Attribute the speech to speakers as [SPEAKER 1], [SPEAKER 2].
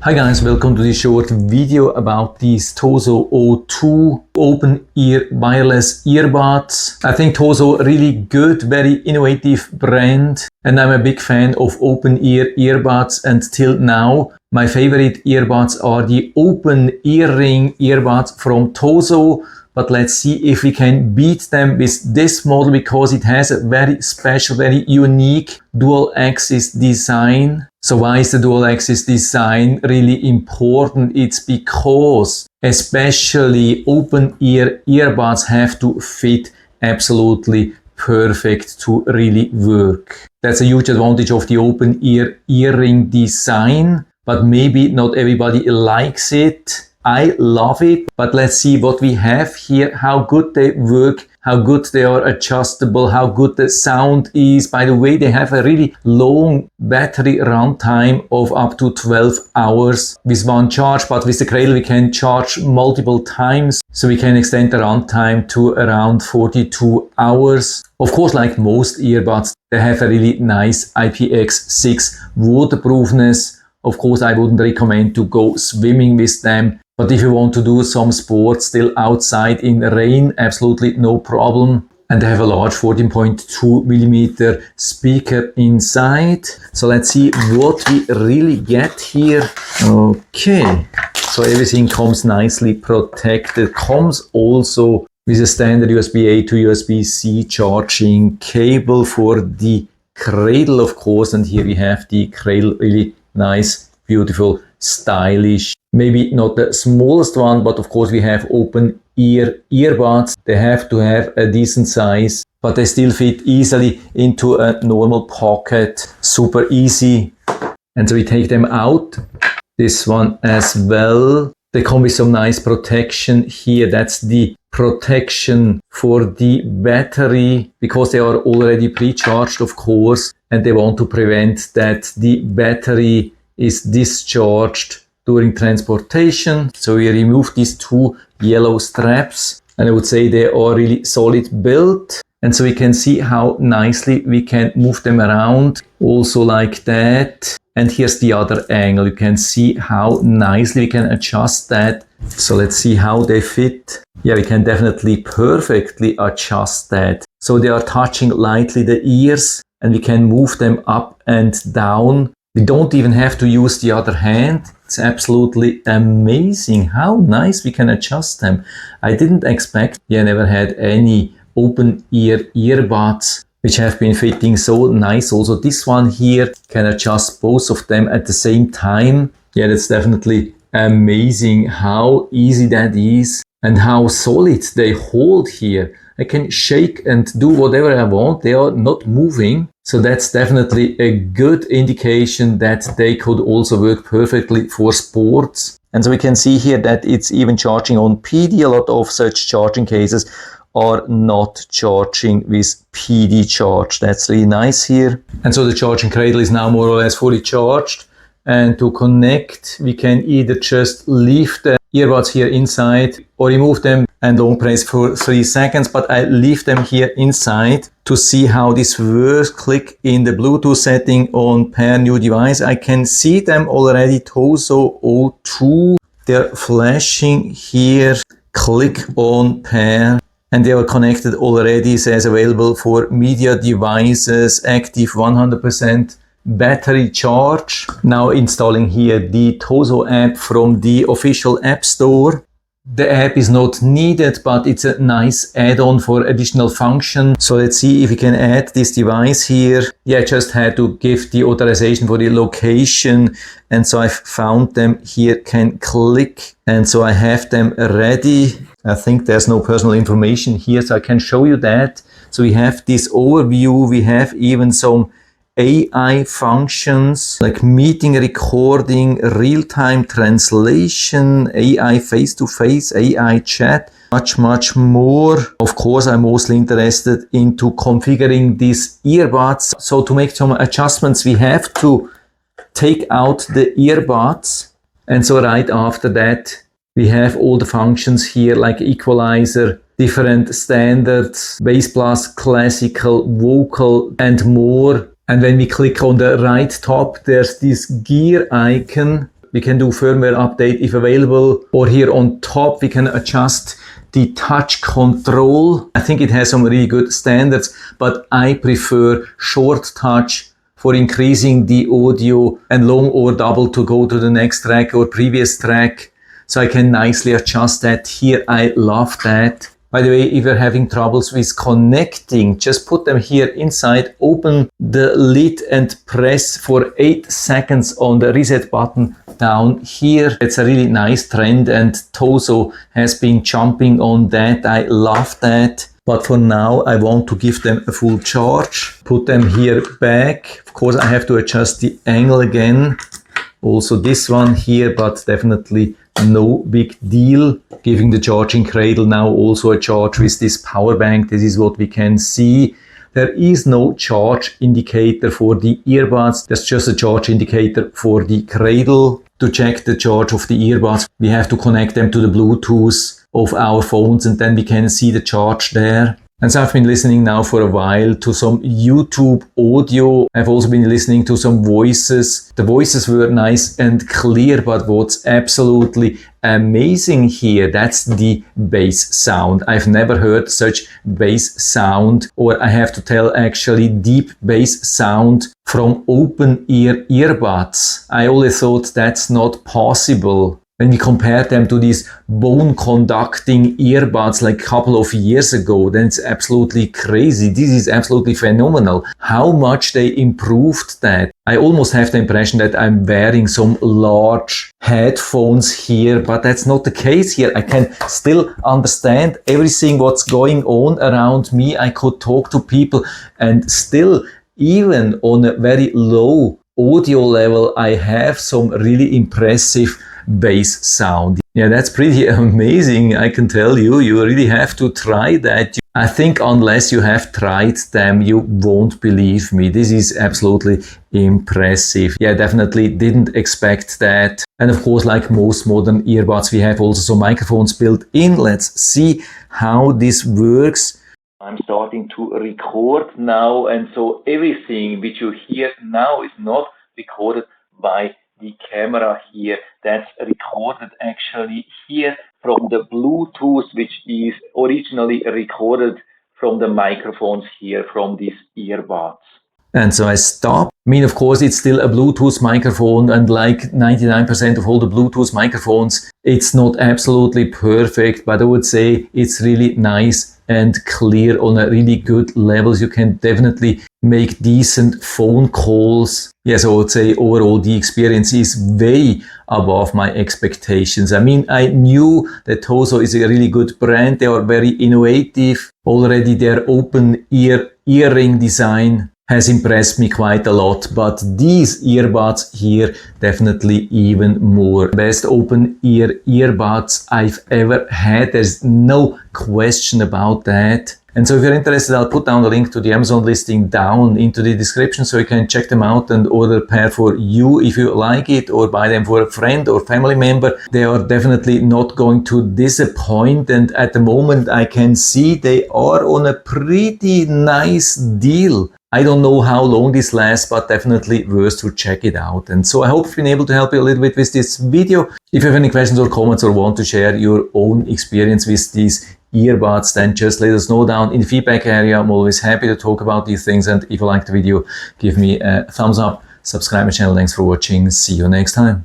[SPEAKER 1] Hi guys, welcome to this short video about these TOZO O2 open ear wireless earbuds. I think TOZO really good, very innovative brand, and I'm a big fan of open ear earbuds. And till now, my favorite earbuds are the open earring earbuds from TOZO. But let's see if we can beat them with this model because it has a very special, very unique dual axis design. So why is the dual axis design really important? It's because especially open ear earbuds have to fit absolutely perfect to really work. That's a huge advantage of the open ear earring design, but maybe not everybody likes it. I love it, but let's see what we have here, how good they work, how good they are adjustable, how good the sound is. By the way, they have a really long battery runtime of up to 12 hours with one charge, but with the Cradle we can charge multiple times, so we can extend the runtime to around 42 hours. Of course, like most earbuds, they have a really nice IPX6 waterproofness. Of course, I wouldn't recommend to go swimming with them. But if you want to do some sports still outside in rain, absolutely no problem. And they have a large 14.2 millimeter speaker inside. So let's see what we really get here. Okay, so everything comes nicely protected. Comes also with a standard USB-A to USB-C charging cable for the Cradle, of course. And here we have the Cradle, really nice, beautiful, stylish. Maybe not the smallest one, but of course we have open ear earbuds. They have to have a decent size, but they still fit easily into a normal pocket. Super easy. And so we take them out. This one as well. They come with some nice protection here. That's the protection for the battery because they are already pre-charged, of course, and they want to prevent that the battery is discharged during transportation. So we remove these two yellow straps, and I would say they are really solid built. And so we can see how nicely we can move them around, also like that. And here's the other angle. You can see how nicely we can adjust that. So let's see how they fit. Yeah, we can definitely perfectly adjust that. So they are touching lightly the ears, and we can move them up and down. We don't even have to use the other hand. It's absolutely amazing how nice we can adjust them. I didn't expect, I never had any open ear earbuds which have been fitting so nice. Also this one here can adjust both of them at the same time. Yeah, that's definitely amazing how easy that is and how solid they hold here. I can shake and do whatever I want. They are not moving. So that's definitely a good indication that they could also work perfectly for sports. And so we can see here that it's even charging on PD. A lot of such charging cases are not charging with PD charge. That's really nice here. And so the charging Cradle is now more or less fully charged. And to connect, we can either just leave the earbuds here inside or remove them and long press for 3 seconds, but I leave them here inside to see how this works. Click in the Bluetooth setting on pair new device. I can see them already, TOZO O2. They're flashing here. Click on pair and they are connected already. It says available for media devices, active 100%. Battery charge. Now installing here the TOZO app from the official app store. The app is not needed, but it's a nice add-on for additional function. So let's see if we can add this device here. Yeah, I just had to give the authorization for the location. And so I found them here, can click. And so I have them ready. I think there's no personal information here, so I can show you that. So we have this overview. We have even some AI functions like meeting recording, real-time translation, AI face-to-face, AI chat, much more. Of course, I'm mostly interested into configuring these earbuds. So to make some adjustments, we have to take out the earbuds. And so right after that, we have all the functions here like equalizer, different standards, bass plus, classical, vocal, and more. And when we click on the right top, there's this gear icon. we can do firmware update if available, or here on top we can adjust the touch control. I think it has some really good standards, but I prefer short touch for increasing the audio and long or double to go to the next track or previous track. So I can nicely adjust that here. I love that. By the way, if you're having troubles with connecting, just put them here inside, open the lid and press for 8 seconds on the reset button down here. It's a really nice trend and TOZO has been jumping on that. I love that. But for now, I want to give them a full charge. Put them here back. Of course, I have to adjust the angle again. Also this one here, but definitely no big deal. Giving the charging cradle now also a charge with this power bank. This is what we can see. There is no charge indicator for the earbuds. There's just a charge indicator for the cradle. To check the charge of the earbuds, we have to connect them to the Bluetooth of our phones and then we can see the charge there. And so I've been listening now for a while to some YouTube audio. I've also been listening to some voices. The voices were nice and clear, but what's absolutely amazing here, that's the bass sound. I've never heard such bass sound, or I have to tell actually deep bass sound from open ear earbuds. I always thought that's not possible. When we compare them to these bone conducting earbuds like a couple of years ago, then it's absolutely crazy. This is absolutely phenomenal. How much they improved that. I almost have the impression that I'm wearing some large headphones here, but that's not the case here. I can still understand everything what's going on around me. I could talk to people and still, even on a very low audio level, I have some really impressive bass sound. Yeah, that's pretty amazing. I can tell you, you really have to try that. I think unless you have tried them, you won't believe me. This is absolutely impressive. Yeah, definitely didn't expect that. And of course, like most modern earbuds, we have also some microphones built in. Let's see how this works. I'm starting to record now, and so everything which you hear now is not recorded by the camera here. That's recorded actually here from the Bluetooth, which is originally recorded from the microphones here from these earbuds. And so I stop. I mean, of course, it's still a Bluetooth microphone, and like 99% of all the Bluetooth microphones, it's not absolutely perfect, but I would say it's really nice and clear on a really good levels. You can definitely make decent phone calls. Yes, I would say overall the experience is way above my expectations. I mean, I knew that TOZO is a really good brand. They are very innovative. Already their open ear earring design has impressed me quite a lot, but these earbuds here definitely even more. Best open ear earbuds I've ever had. There's no question about that. And so if you're interested, I'll put down the link to the Amazon listing down into the description so you can check them out and order a pair for you if you like it, or buy them for a friend or family member. They are definitely not going to disappoint, and at the moment I can see they are on a pretty nice deal. I don't know how long this lasts, but definitely worth to check it out. And so I hope I've been able to help you a little bit with this video. If you have any questions or comments or want to share your own experience with these earbuds, then just let us know down in the feedback area. I'm always happy to talk about these things. And if you liked the video, give me a thumbs up, subscribe my channel. Thanks for watching. See you next time.